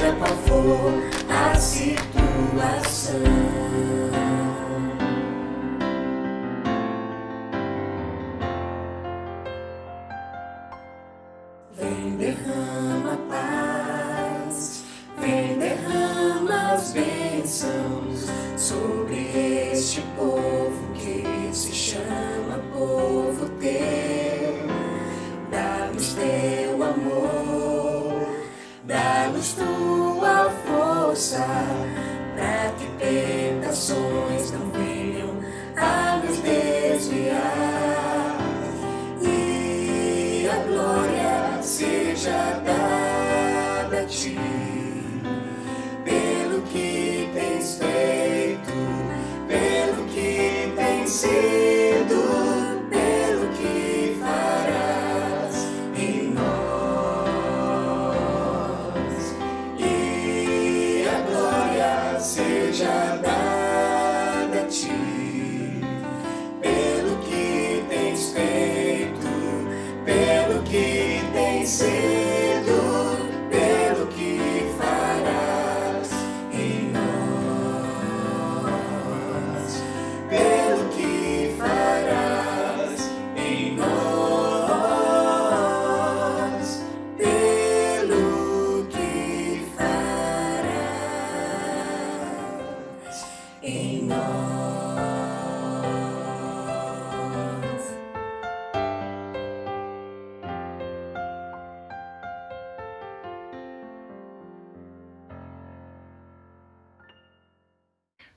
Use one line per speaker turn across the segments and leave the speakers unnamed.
seja qual for a situação. Vem, derrama paz, vem, derrama as bênçãos sobre este povo que se chama povo teu. Dá-nos teu amor, dá-nos tua força, para que tentações não venham a nos desviar. E a glória seja dada a ti, pelo que tens feito, pelo que tens sido, pelo que farás em nós. E a glória seja dada a ti, pelo que tens feito, pelo que tens sido, pelo que farás em nós, pelo que farás em nós, pelo que farás em nós.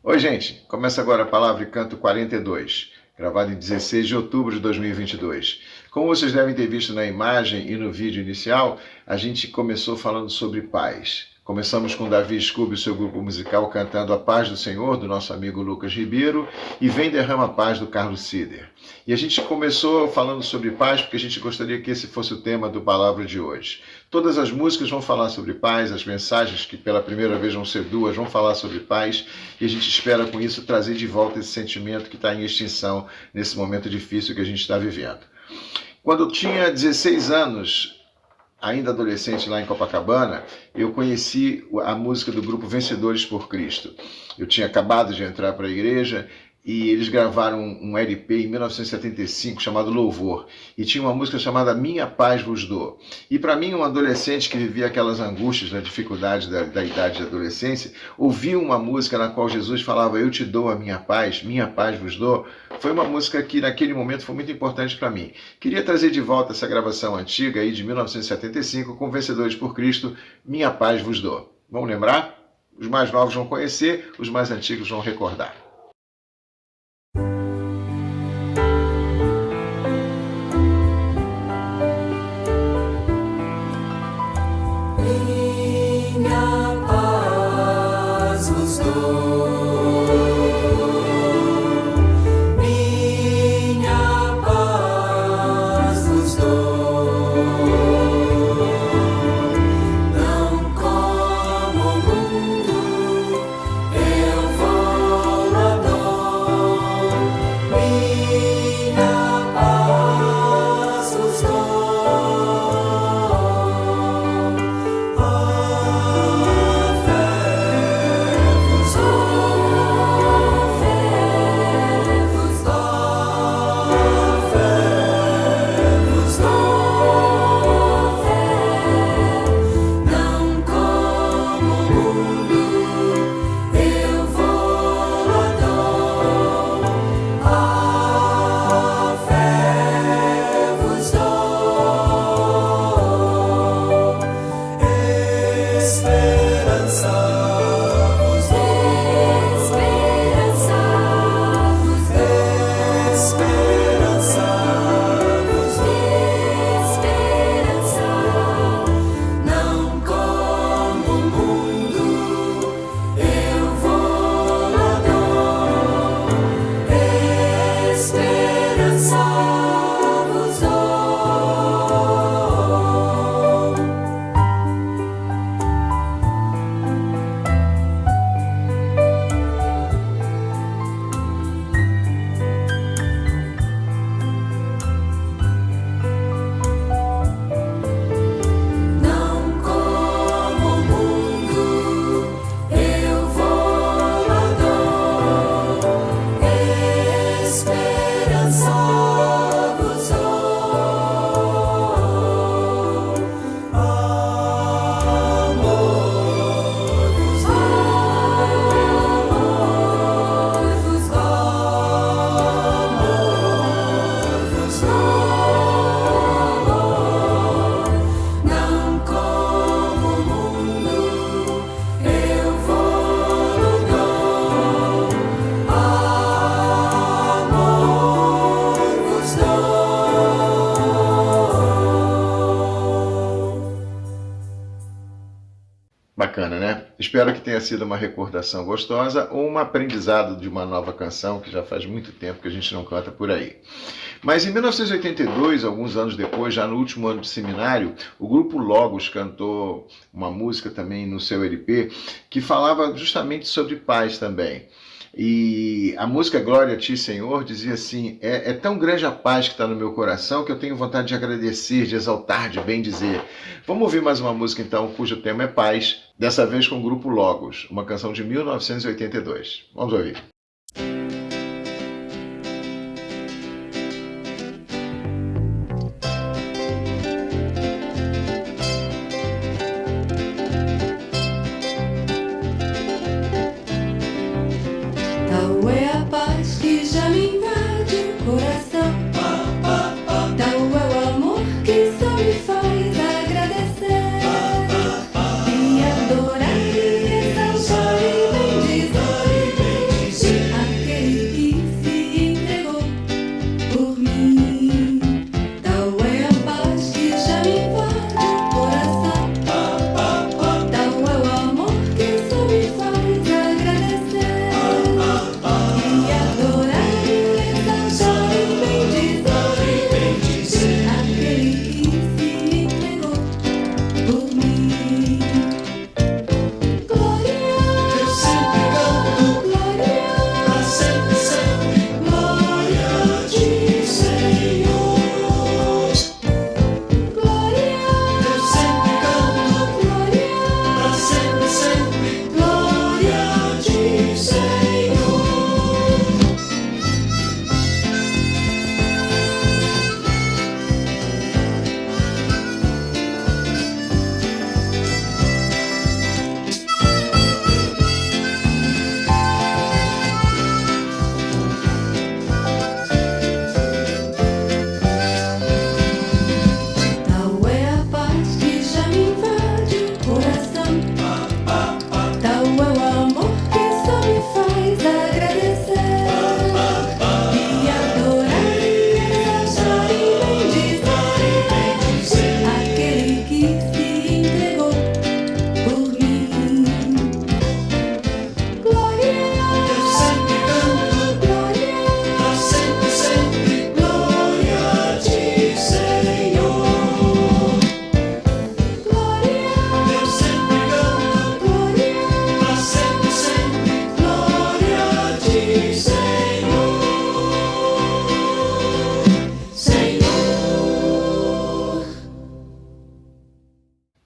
Oi, gente! Começa agora a Palavra e Canto 42, gravado em 16 de outubro de 2022. Como vocês devem ter visto na imagem e no vídeo inicial, a gente começou falando sobre paz. Começamos com Davi Scooby e seu grupo musical cantando A Paz do Senhor, do nosso amigo Lucas Ribeiro, e Vem Derrama a Paz, do Carlos Sider. E a gente começou falando sobre paz porque a gente gostaria que esse fosse o tema do Palavra de hoje. Todas as músicas vão falar sobre paz, as mensagens, que pela primeira vez vão ser duas, vão falar sobre paz, e a gente espera com isso trazer de volta esse sentimento que está em extinção nesse momento difícil que a gente está vivendo. Quando eu tinha 16 anos, ainda adolescente lá em Copacabana, eu conheci a música do grupo Vencedores por Cristo. Eu tinha acabado de entrar para a igreja e eles gravaram um LP em 1975 chamado Louvor, e tinha uma música chamada Minha Paz Vos Dou. E para mim, um adolescente que vivia aquelas angústias, na dificuldade da idade de adolescência, ouvir uma música na qual Jesus falava eu te dou a minha paz vos dou, foi uma música que naquele momento foi muito importante para mim. Queria trazer de volta essa gravação antiga aí de 1975 com Vencedores por Cristo, Minha Paz Vos Dou. Vamos lembrar? Os mais novos vão conhecer, os mais antigos vão recordar.
Minha paz vos dou, minha paz vos dou, não como o mundo eu vou lá dou, minha paz vos dou. Oh
Espero que tenha sido uma recordação gostosa ou um aprendizado de uma nova canção que já faz muito tempo que a gente não canta por aí. Mas em 1982, alguns anos depois, já no último ano de seminário, o grupo Logos cantou uma música também no seu LP que falava justamente sobre paz também. E a música Glória a Ti, Senhor, dizia assim: é tão grande a paz que está no meu coração que eu tenho vontade de agradecer, de exaltar, de bem dizer. Vamos ouvir mais uma música então, cujo tema é paz, dessa vez com o grupo Logos, uma canção de 1982. Vamos ouvir.
Tal é a paz que já me invade o coração. Tal é o amor que só me faz agradecer e adorar e exaltar e bendizer aquele que se entregou por mim. Tal é a paz que já me invade o coração. Tal é o amor que só me faz agradecer.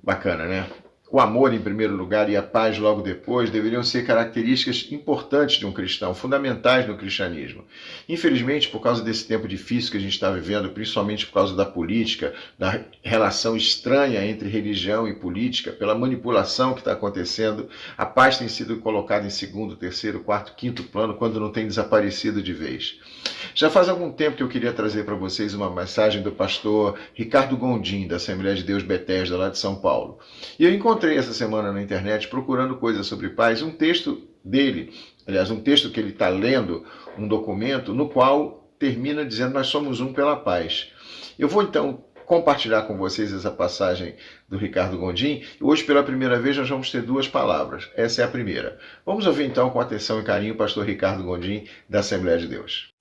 Bacana, né? O amor em primeiro lugar e a paz logo depois deveriam ser características importantes de um cristão, fundamentais no cristianismo. Infelizmente, por causa desse tempo difícil que a gente está vivendo, principalmente por causa da política, da relação estranha entre religião e política, pela manipulação que está acontecendo, a paz tem sido colocada em segundo, terceiro, quarto, quinto plano, quando não tem desaparecido de vez. Já faz algum tempo que eu queria trazer para vocês uma mensagem do pastor Ricardo Gondim, da Assembleia de Deus Betesda, lá de São Paulo. E eu encontrei essa semana na internet, procurando coisas sobre paz, um texto dele, aliás, um texto que ele está lendo, um documento, no qual termina dizendo: nós somos um pela paz. Eu vou então compartilhar com vocês essa passagem do Ricardo Gondim, e hoje pela primeira vez nós vamos ter duas palavras. Essa é a primeira. Vamos ouvir então com atenção e carinho o pastor Ricardo Gondim, da Assembleia de Deus.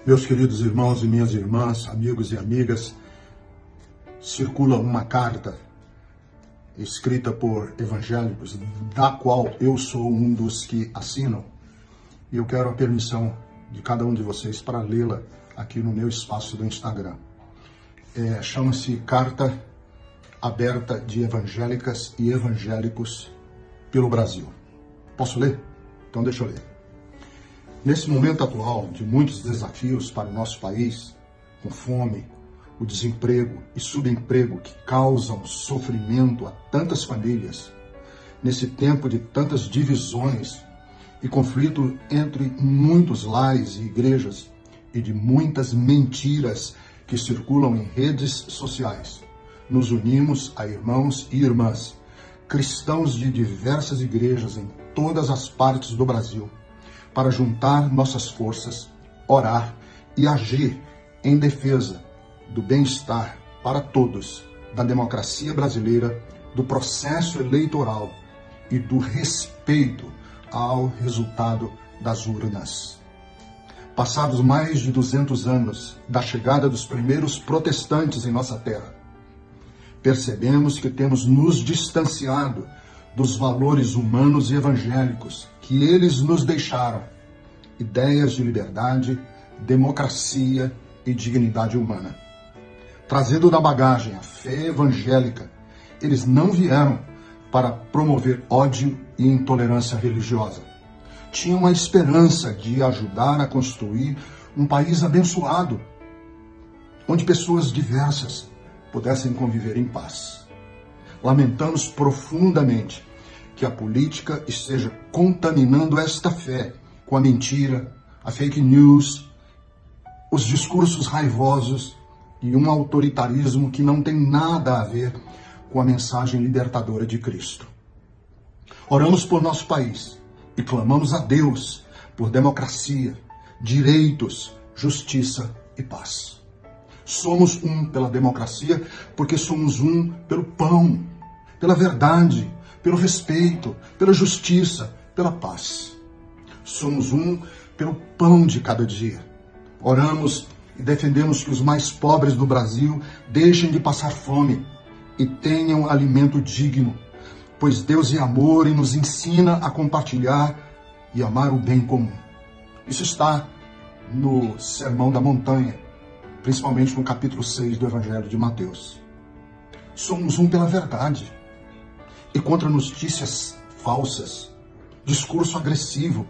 Meus queridos irmãos e minhas irmãs, amigos e amigas, circula uma carta escrita por evangélicos, da qual eu sou um dos que assinam, e eu quero a permissão de cada um de vocês para lê-la aqui no meu espaço do Instagram. Chama-se Carta Aberta de Evangélicas e Evangélicos pelo Brasil. Posso ler? Então deixa eu ler. Nesse momento atual de muitos desafios para o nosso país, com fome, o desemprego e subemprego que causam sofrimento a tantas famílias, nesse tempo de tantas divisões e conflito entre muitos lares e igrejas e de muitas mentiras que circulam em redes sociais, nos unimos a irmãos e irmãs, cristãos de diversas igrejas em todas as partes do Brasil, para juntar nossas forças, orar e agir em defesa do bem-estar para todos, da democracia brasileira, do processo eleitoral e do respeito ao resultado das urnas. Passados mais de 200 anos da chegada dos primeiros protestantes em nossa terra, percebemos que temos nos distanciado dos valores humanos e evangélicos que eles nos deixaram, ideias de liberdade, democracia e dignidade humana. Trazendo na bagagem a fé evangélica, eles não vieram para promover ódio e intolerância religiosa. Tinham a esperança de ajudar a construir um país abençoado, onde pessoas diversas pudessem conviver em paz. Lamentamos profundamente que a política esteja contaminando esta fé com a mentira, a fake news, os discursos raivosos e um autoritarismo que não tem nada a ver com a mensagem libertadora de Cristo. Oramos por nosso país e clamamos a Deus por democracia, direitos, justiça e paz. Somos um pela democracia porque somos um pelo pão, pela verdade, pelo respeito, pela justiça, pela paz. Somos um pelo pão de cada dia. Oramos e defendemos que os mais pobres do Brasil deixem de passar fome e tenham alimento digno, pois Deus é amor e nos ensina a compartilhar e amar o bem comum. Isso está no Sermão da Montanha, principalmente no capítulo 6 do Evangelho de Mateus. Somos um pela verdade e contra notícias falsas, discurso agressivo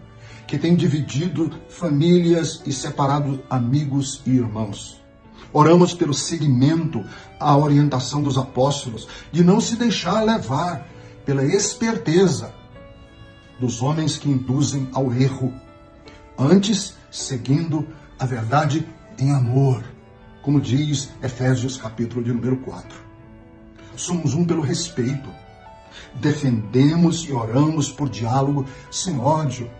que tem dividido famílias e separado amigos e irmãos. Oramos pelo seguimento à orientação dos apóstolos de não se deixar levar pela esperteza dos homens que induzem ao erro, antes seguindo a verdade em amor, como diz Efésios capítulo de número 4. Somos um pelo respeito. Defendemos e oramos por diálogo sem ódio,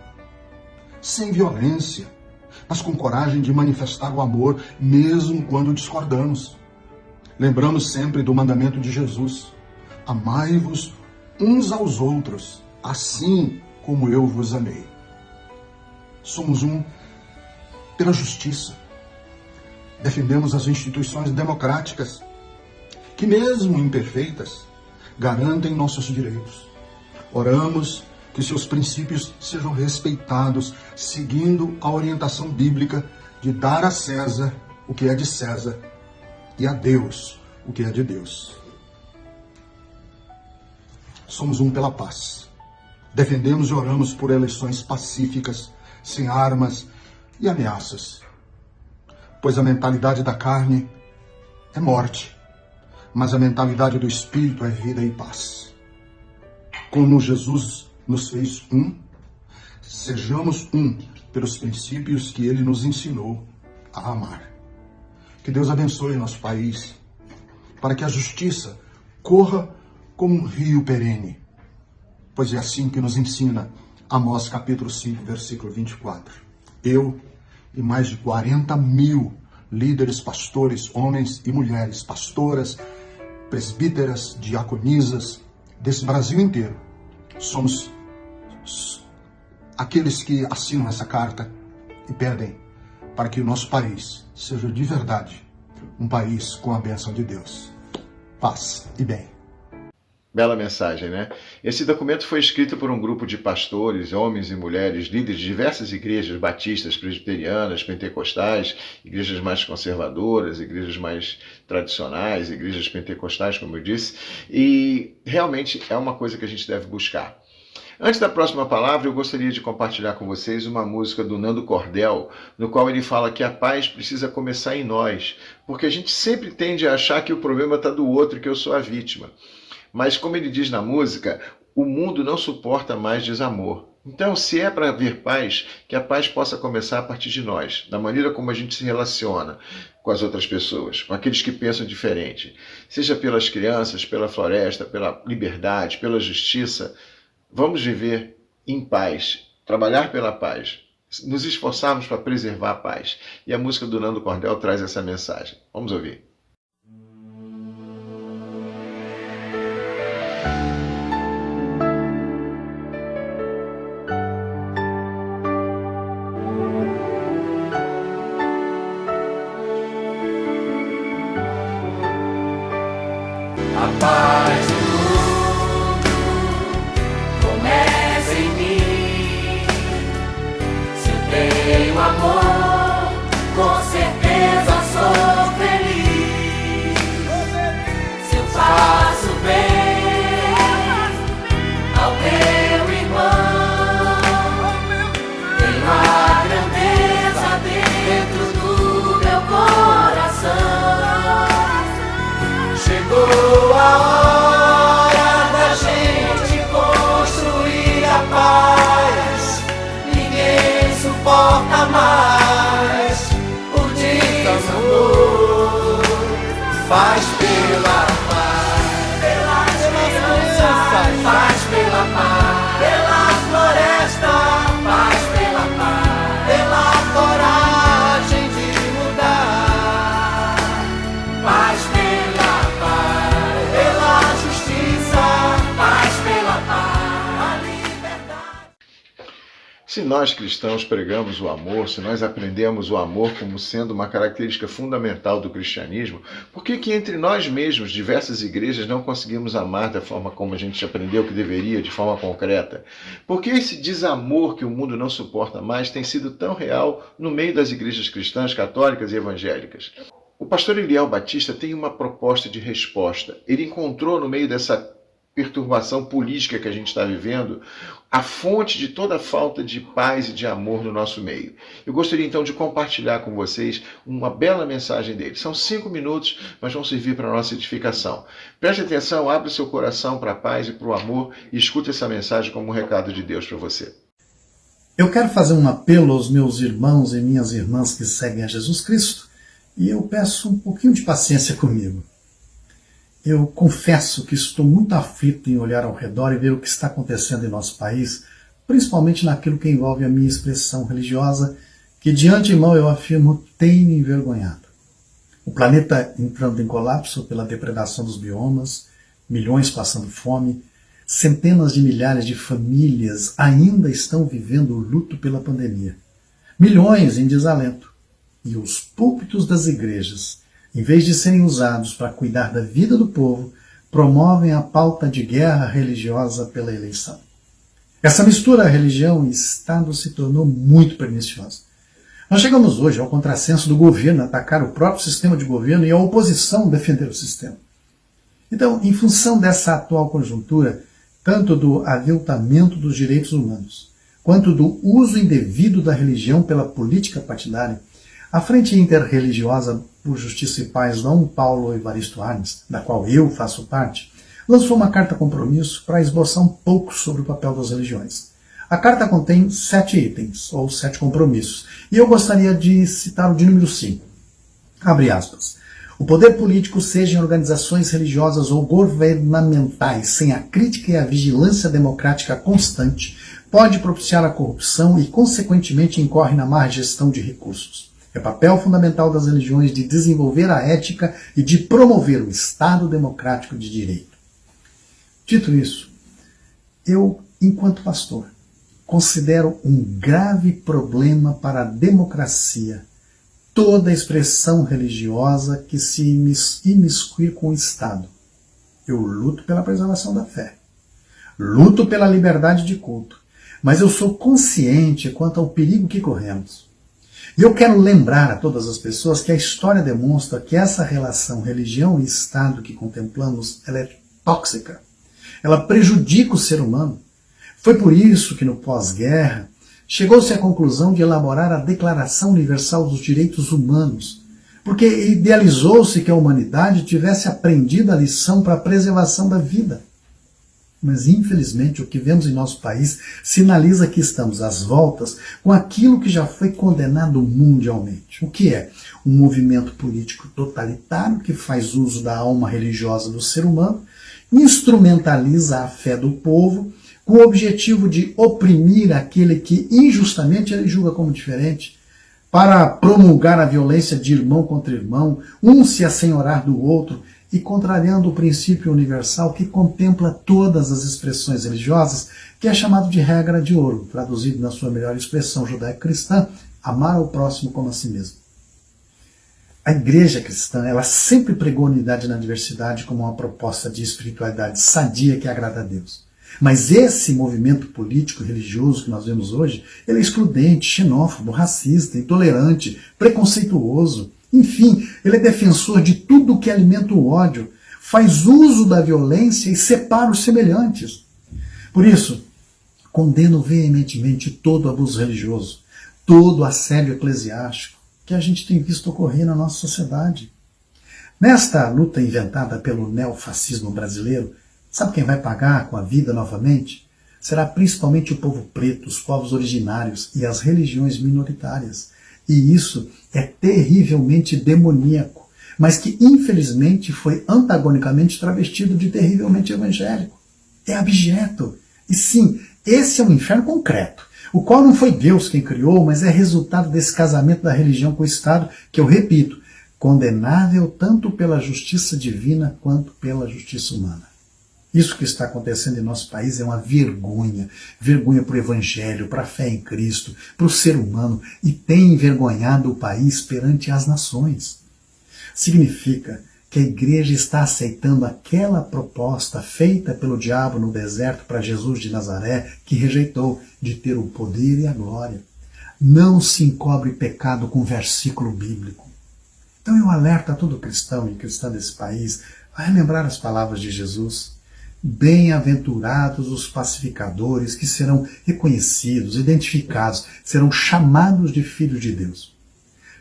sem violência, mas com coragem de manifestar o amor, mesmo quando discordamos. Lembramos sempre do mandamento de Jesus: amai-vos uns aos outros, assim como eu vos amei. Somos um pela justiça. Defendemos as instituições democráticas, que mesmo imperfeitas, garantem nossos direitos. Oramos que seus princípios sejam respeitados, seguindo a orientação bíblica de dar a César o que é de César e a Deus o que é de Deus. Somos um pela paz. Defendemos e oramos por eleições pacíficas, sem armas e ameaças. Pois a mentalidade da carne é morte, mas a mentalidade do Espírito é vida e paz. Como Jesus nos fez um, sejamos um pelos princípios que Ele nos ensinou a amar. Que Deus abençoe nosso país, para que a justiça corra como um rio perene, pois é assim que nos ensina Amós capítulo 5, versículo 24. Eu e mais de 40.000 líderes, pastores, homens e mulheres, pastoras, presbíteras, diaconisas, desse Brasil inteiro, somos aqueles que assinam essa carta e pedem para que o nosso país seja de verdade um país com a bênção de Deus. Paz e bem.
Bela mensagem, né? Esse documento foi escrito por um grupo de pastores, homens e mulheres, líderes de diversas igrejas batistas, presbiterianas, pentecostais, igrejas mais conservadoras, igrejas mais tradicionais, igrejas pentecostais, como eu disse, e realmente é uma coisa que a gente deve buscar. Antes da próxima palavra, eu gostaria de compartilhar com vocês uma música do Nando Cordel, no qual ele fala que a paz precisa começar em nós, porque a gente sempre tende a achar que o problema está do outro, que eu sou a vítima. Mas, como ele diz na música, o mundo não suporta mais desamor. Então, se é para haver paz, que a paz possa começar a partir de nós, da maneira como a gente se relaciona com as outras pessoas, com aqueles que pensam diferente. Seja pelas crianças, pela floresta, pela liberdade, pela justiça. Vamos viver em paz, trabalhar pela paz, nos esforçarmos para preservar a paz. E a música do Nando Cordel traz essa mensagem. Vamos ouvir.
amor, com certeza sou feliz. Se eu faço bem ao meu irmão, tenho a grandeza dentro do meu coração. Chegou a hora da gente construir a paz. Ninguém suporta mais o desamor. Faz pela paz, pela esperança, faz pela paz, pela floresta, faz pela paz, pela coragem de mudar. Faz pela paz, pela justiça, faz pela paz, a liberdade.
Se nós cristãos pregamos o amor, se nós aprendemos o amor como sendo uma característica fundamental do cristianismo, por que entre nós mesmos, diversas igrejas, não conseguimos amar da forma como a gente aprendeu que deveria, de forma concreta? Por que esse desamor que o mundo não suporta mais tem sido tão real no meio das igrejas cristãs, católicas e evangélicas? O pastor Eliel Batista tem uma proposta de resposta. Ele encontrou no meio dessa perturbação política que a gente está vivendo a fonte de toda a falta de paz e de amor no nosso meio. Eu gostaria então de compartilhar com vocês uma bela mensagem dele. São 5 minutos, mas vão servir para a nossa edificação. Preste atenção, abre o seu coração para a paz e para o amor e escute essa mensagem como um recado de Deus para você.
Eu quero fazer um apelo aos meus irmãos e minhas irmãs que seguem a Jesus Cristo e eu peço um pouquinho de paciência comigo. Eu confesso que estou muito aflito em olhar ao redor e ver o que está acontecendo em nosso país, principalmente naquilo que envolve a minha expressão religiosa, que de antemão eu afirmo tem me envergonhado. O planeta entrando em colapso pela depredação dos biomas, milhões passando fome, centenas de milhares de famílias ainda estão vivendo o luto pela pandemia, milhões em desalento, e os púlpitos das igrejas, em vez de serem usados para cuidar da vida do povo, promovem a pauta de guerra religiosa pela eleição. Essa mistura religião e Estado se tornou muito perniciosa. Nós chegamos hoje ao contrassenso do governo atacar o próprio sistema de governo e a oposição defender o sistema. Então, em função dessa atual conjuntura, tanto do aviltamento dos direitos humanos, quanto do uso indevido da religião pela política partidária, a Frente Interreligiosa por Justiça e Paz Dom Paulo Evaristo Arnes, da qual eu faço parte, lançou uma carta compromisso para esboçar um pouco sobre o papel das religiões. A carta contém 7 itens, ou 7 compromissos, e eu gostaria de citar o de número 5. Abre aspas. O poder político, seja em organizações religiosas ou governamentais, sem a crítica e a vigilância democrática constante, pode propiciar a corrupção e, consequentemente, incorre na má gestão de recursos. É papel fundamental das religiões de desenvolver a ética e de promover o Estado democrático de direito. Dito isso, eu, enquanto pastor, considero um grave problema para a democracia toda expressão religiosa que se imiscuir com o Estado. Eu luto pela preservação da fé, luto pela liberdade de culto, mas eu sou consciente quanto ao perigo que corremos. E eu quero lembrar a todas as pessoas que a história demonstra que essa relação religião e Estado que contemplamos, ela é tóxica. Ela prejudica o ser humano. Foi por isso que no pós-guerra chegou-se à conclusão de elaborar a Declaração Universal dos Direitos Humanos, porque idealizou-se que a humanidade tivesse aprendido a lição para a preservação da vida. Mas, infelizmente, o que vemos em nosso país sinaliza que estamos às voltas com aquilo que já foi condenado mundialmente. O que é? Um movimento político totalitário que faz uso da alma religiosa do ser humano, instrumentaliza a fé do povo com o objetivo de oprimir aquele que injustamente ele julga como diferente, para promulgar a violência de irmão contra irmão, um se assenhorar do outro, e contrariando o princípio universal que contempla todas as expressões religiosas, que é chamado de regra de ouro, traduzido na sua melhor expressão judaico-cristã, amar ao próximo como a si mesmo. A igreja cristã, ela sempre pregou unidade na diversidade como uma proposta de espiritualidade sadia que agrada a Deus. Mas esse movimento político e religioso que nós vemos hoje, ele é excludente, xenófobo, racista, intolerante, preconceituoso. Enfim, ele é defensor de tudo que alimenta o ódio, faz uso da violência e separa os semelhantes. Por isso, condeno veementemente todo abuso religioso, todo assédio eclesiástico que a gente tem visto ocorrer na nossa sociedade. Nesta luta inventada pelo neofascismo brasileiro, sabe quem vai pagar com a vida novamente? Será principalmente o povo preto, os povos originários e as religiões minoritárias. E isso é terrivelmente demoníaco, mas que infelizmente foi antagonicamente travestido de terrivelmente evangélico. É abjeto. E sim, esse é um inferno concreto, o qual não foi Deus quem criou, mas é resultado desse casamento da religião com o Estado, que eu repito, condenável tanto pela justiça divina quanto pela justiça humana. Isso que está acontecendo em nosso país é uma vergonha. Vergonha para o Evangelho, para a fé em Cristo, para o ser humano, e tem envergonhado o país perante as nações. Significa que a igreja está aceitando aquela proposta feita pelo diabo no deserto para Jesus de Nazaré, que rejeitou, de ter o poder e a glória. Não se encobre pecado com versículo bíblico. Então eu alerto a todo cristão e cristã desse país a relembrar as palavras de Jesus. Bem-aventurados os pacificadores, que serão reconhecidos, identificados, serão chamados de filhos de Deus.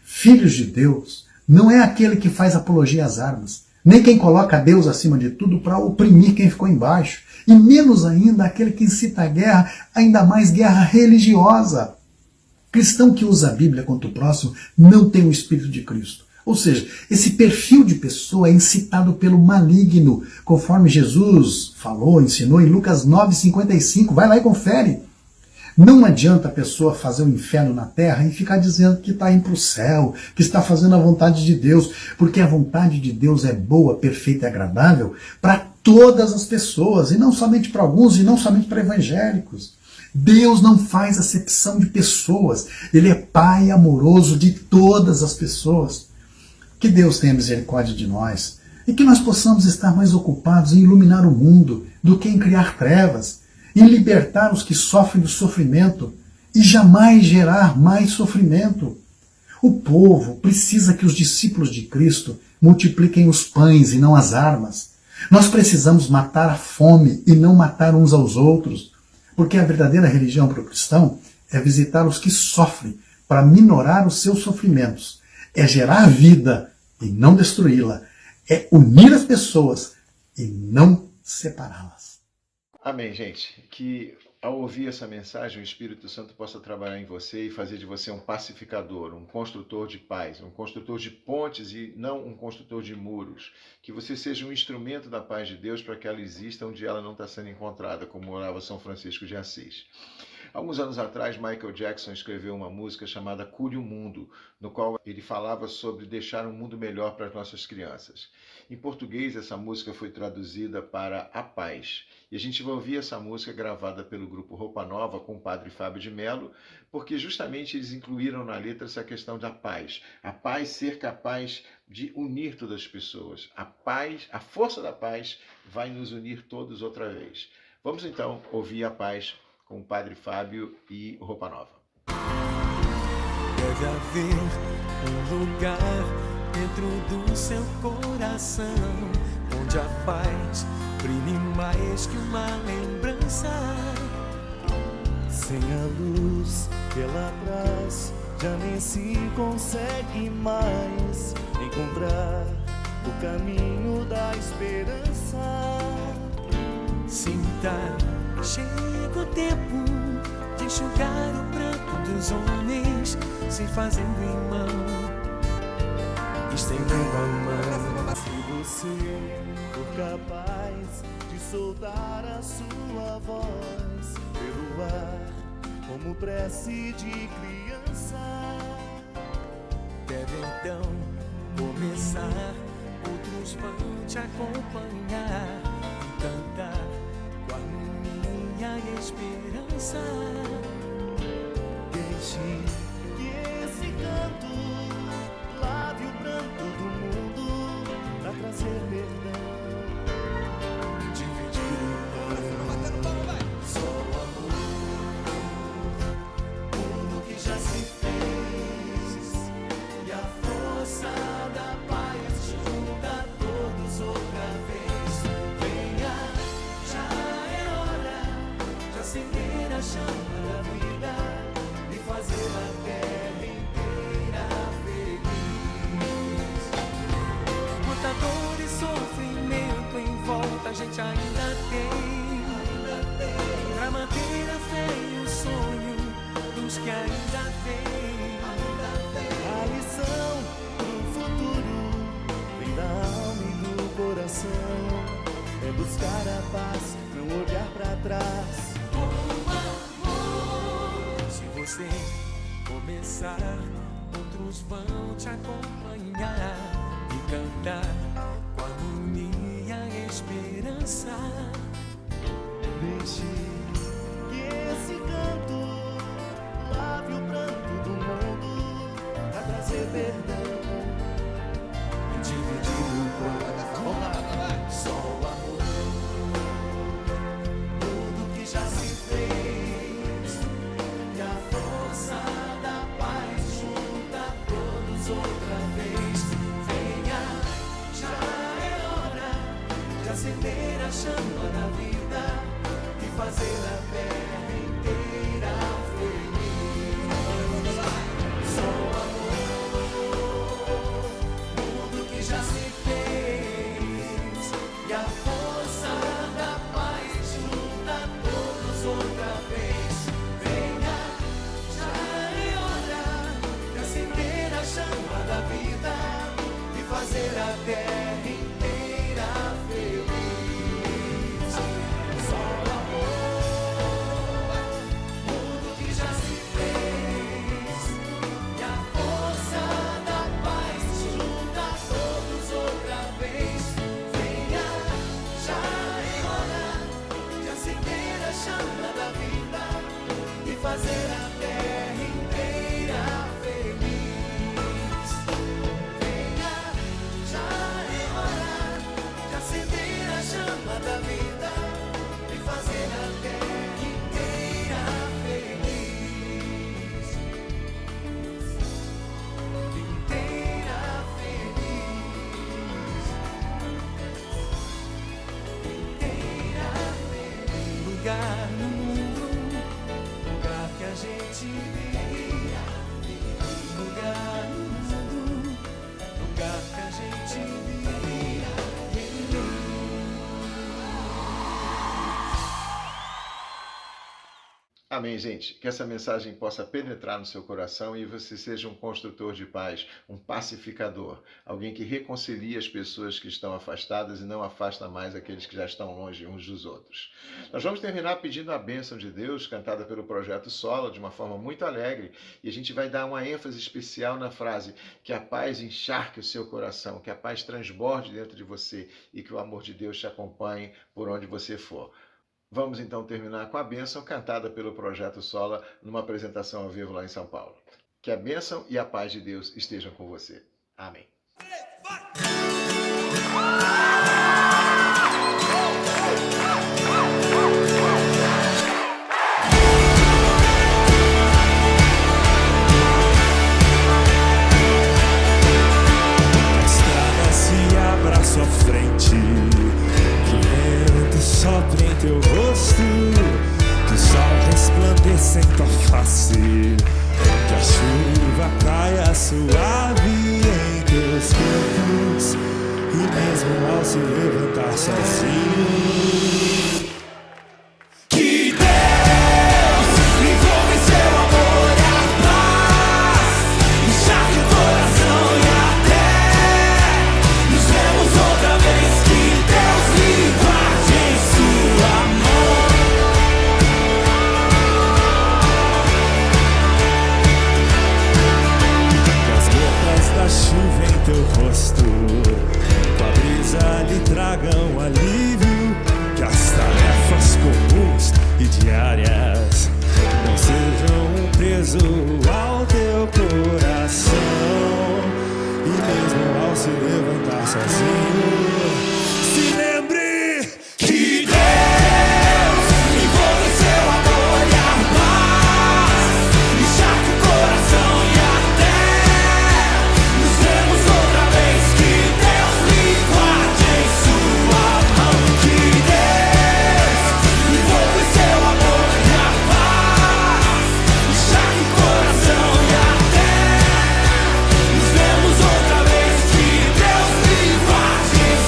Filhos de Deus não é aquele que faz apologia às armas, nem quem coloca Deus acima de tudo para oprimir quem ficou embaixo, e menos ainda aquele que incita a guerra, ainda mais guerra religiosa. Cristão que usa a Bíblia contra o próximo não tem o Espírito de Cristo. Ou seja, esse perfil de pessoa é incitado pelo maligno, conforme Jesus falou, ensinou em Lucas 9,55. Vai lá e confere. Não adianta a pessoa fazer o inferno na terra e ficar dizendo que está indo para o céu, que está fazendo a vontade de Deus, porque a vontade de Deus é boa, perfeita e agradável para todas as pessoas, e não somente para alguns, e não somente para evangélicos. Deus não faz acepção de pessoas, Ele é Pai amoroso de todas as pessoas. Que Deus tenha misericórdia de nós e que nós possamos estar mais ocupados em iluminar o mundo do que em criar trevas, em libertar os que sofrem do sofrimento e jamais gerar mais sofrimento. O povo precisa que os discípulos de Cristo multipliquem os pães e não as armas. Nós precisamos matar a fome e não matar uns aos outros, porque a verdadeira religião para o cristão é visitar os que sofrem para minorar os seus sofrimentos. É gerar vida e não destruí-la. É unir as pessoas e não separá-las.
Amém, gente. Que ao ouvir essa mensagem, o Espírito Santo possa trabalhar em você e fazer de você um pacificador, um construtor de paz, um construtor de pontes e não um construtor de muros. Que você seja um instrumento da paz de Deus para que ela exista onde ela não está sendo encontrada, como orava São Francisco de Assis. Alguns anos atrás, Michael Jackson escreveu uma música chamada Cure o Mundo, no qual ele falava sobre deixar um mundo melhor para as nossas crianças. Em português, essa música foi traduzida para A Paz. E a gente vai ouvir essa música gravada pelo grupo Roupa Nova com o padre Fábio de Mello, porque justamente eles incluíram na letra essa questão da paz. A paz ser capaz de unir todas as pessoas. A paz, a força da paz vai nos unir todos outra vez. Vamos então ouvir A Paz com o Padre Fábio e Roupa Nova.
Deve haver um lugar dentro do seu coração, onde a paz brilhe mais que uma lembrança.
Sem a luz pela trás, já nem se consegue mais encontrar o caminho da esperança.
Sinta, chega o tempo de enxugar o pranto dos homens, se fazendo irmão, estendendo a mão.
Se você for capaz de soltar a sua voz pelo ar, como prece de criança,
deve então começar, outros vão te acompanhar e cantar com harmonia e esperança.
Deixe que esse canto lave o pranto do mundo pra trazer perdão,
dividir o pão. sonhos que ainda tem.
A lição do futuro vem da alma e do coração. É buscar a paz, não olhar pra trás.
Se você começar, outros vão te acompanhar e cantar com harmonia e esperança.
Deixe que esse canto lave o pranto do mundo pra trazer perdão e dividir o coração. Só o amor, tudo que já se fez, e a força da paz junta todos outra vez. Venha, já é hora de acender a chama da vida e fazer a terra inteira feliz. Só o amor, tudo que já se fez, e a força da paz junta todos outra vez. Venha, já é hora de acender a chama da vida e fazer a terra inteira feliz. Só o amor, tudo que já se fez, e a força da paz junta todos outra vez. Venha, já é hora de acender a chama da vida e fazer a terra inteira feliz. Venha, já é hora de acender a chama da vida e fazer a terra inteira feliz. Inteira feliz. Inteira feliz.
Lugar no mundo, lugar que a gente vivia. Lugar no mundo, lugar que a gente vivia.
Amém, gente. Que essa mensagem possa penetrar no seu coração e você seja um construtor de paz, um pacificador, alguém que reconcilia as pessoas que estão afastadas e não afasta mais aqueles que já estão longe uns dos outros. Nós vamos terminar pedindo a bênção de Deus, cantada pelo Projeto Sola, de uma forma muito alegre, e a gente vai dar uma ênfase especial na frase: que a paz encharque o seu coração, que a paz transborde dentro de você e que o amor de Deus te acompanhe por onde você for. Vamos então terminar com a bênção cantada pelo Projeto Sola numa apresentação ao vivo lá em São Paulo. Que a bênção e a paz de Deus estejam com você. Amém.
A estrada se abra à sua frente, que o vento sopre em teu rosto, que o sol resplandeça em tua face, que a chuva caia suave em teus campos, e mesmo ao se levantar sozinho, que Deus envolva em seu amor e a paz, encharque o coração e até nos vemos outra vez. Que Deus lhe guarde em sua mão. Que as gotas da chuva em teu rosto, com a brisa lhe tragam alívio, que as tarefas comuns e diárias não sejam um peso ao teu coração, e mesmo ao se levantar sozinho, se lembre que Deus envolve seu amor e a paz, encharque o coração e até nos vemos outra vez. Que Deus lhe guarde em sua mão. Que Deus envolve seu amor e a paz, encharque o coração e até nos vemos outra vez. Que Deus lhe guarde em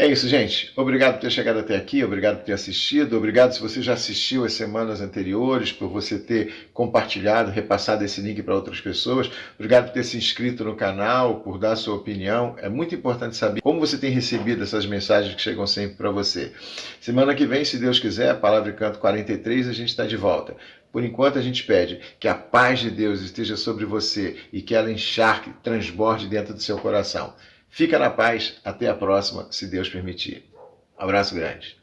É isso, gente. Obrigado por ter chegado até aqui, obrigado por ter assistido, obrigado se você já assistiu as semanas anteriores, por você ter compartilhado, repassado esse link para outras pessoas. Obrigado por ter se inscrito no canal, por dar a sua opinião. É muito importante saber como você tem recebido essas mensagens que chegam sempre para você. Semana que vem, se Deus quiser, Palavra e Canto 43, a gente está de volta. Por enquanto, a gente pede que a paz de Deus esteja sobre você e que ela encharque, transborde dentro do seu coração. Fica na paz, até a próxima, se Deus permitir. Abraço grande.